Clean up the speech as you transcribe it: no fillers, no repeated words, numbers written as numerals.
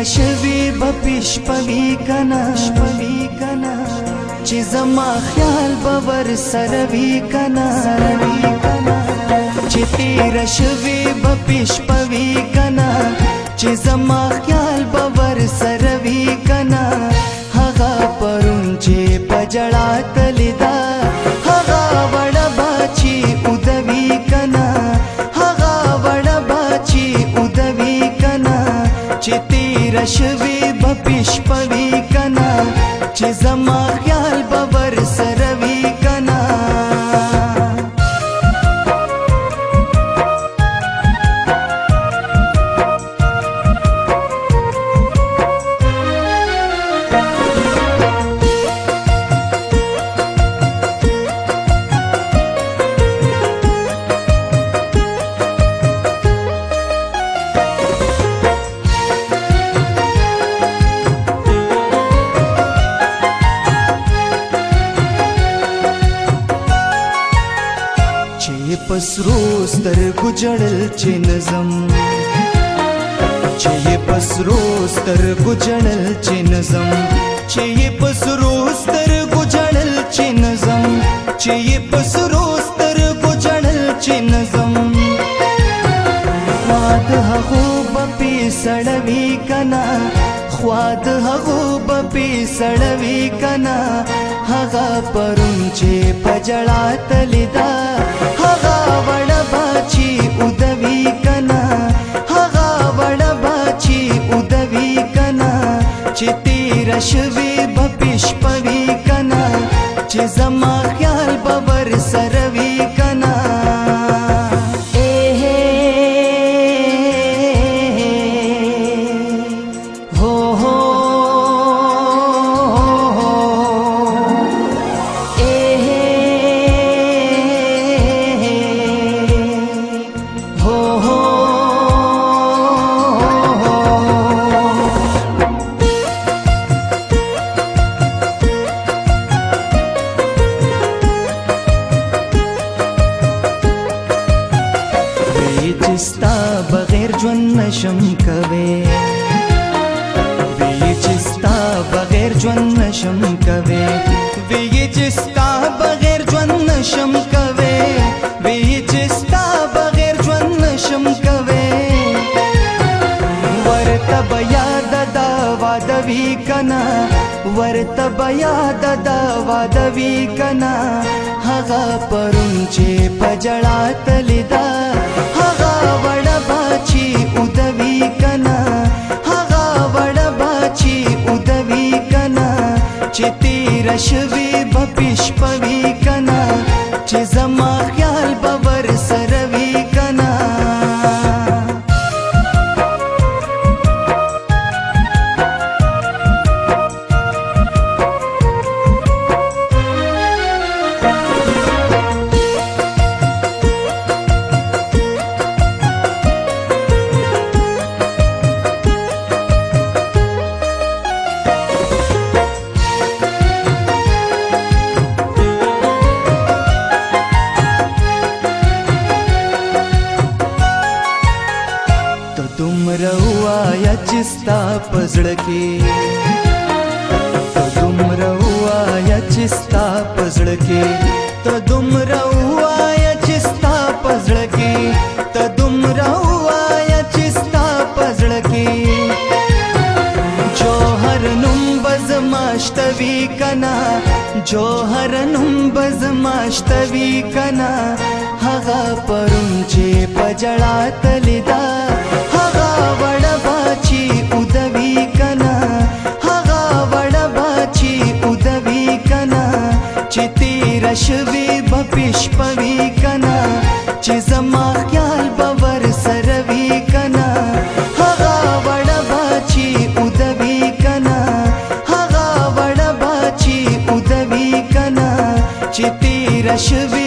شوی بپیش پوی کنا چې زما خیال باور سروي کنا چې تیر شوی بپیش پوی کنا چې زما خیال باور سروي کنا هغه پرون چې پجړا تلدا هغه وړ باچی ودوي کنا هغه وړ باچی ودوي کنا چې تیر شوی بپیش پوی کنا چې زما خیال باور سروي کنا پسرو سترګو جړل چې نظم چې پسرو سترګو جړل چې نظم چې پسرو سترګو جړل چې نظم چې پسرو سترګو جړل چې نظم خواد هغو بپی سړوي کنا خواد هغو بپی سړوي کنا هغه پرون چې پجړا تلدا هغه وړ باچی ودوي کنا هغه وړ باچی ودوي کنا چې تیر شوی بپیش پوي کنا چې زما خیال باور سروي کنا ستا بغیر ژوند نشم کوي وی چې ستا بغیر ژوند نشم کوي وی چې ستا بغیر ژوند نشم کوي وی چې ستا بغیر ژوند نشم کوي ورته بیا د وادوي کنا ورته بیا د وادوي کنا هغه پرون چې پجړا تلدا هغه وړ باچی ودوي کنا هغه وړ باچی ودوي کنا چې تیر شوی بپیش پوي کنا چې زما خیال باور سروي کنا روایا چستا پزړه کې ته دومره وایا چستا پزړه کې ته دومره وایا چستا پزړه کې ته دومره وایا چستا پزړه کې جوهر نوم بزماشتوي کنا جوهر نوم بزماشتوي کنا هغه پرون چې پجړا تلدا وړ باچی ودوي کنا هغه وړ باچی ودوي کنا چې تیر شوی بپیش پوي کنا چې زما خیال باور سروي کنا هغه وړ باچی ودوي کنا هغه وړ باچی ودوي کنا چې تیر شوی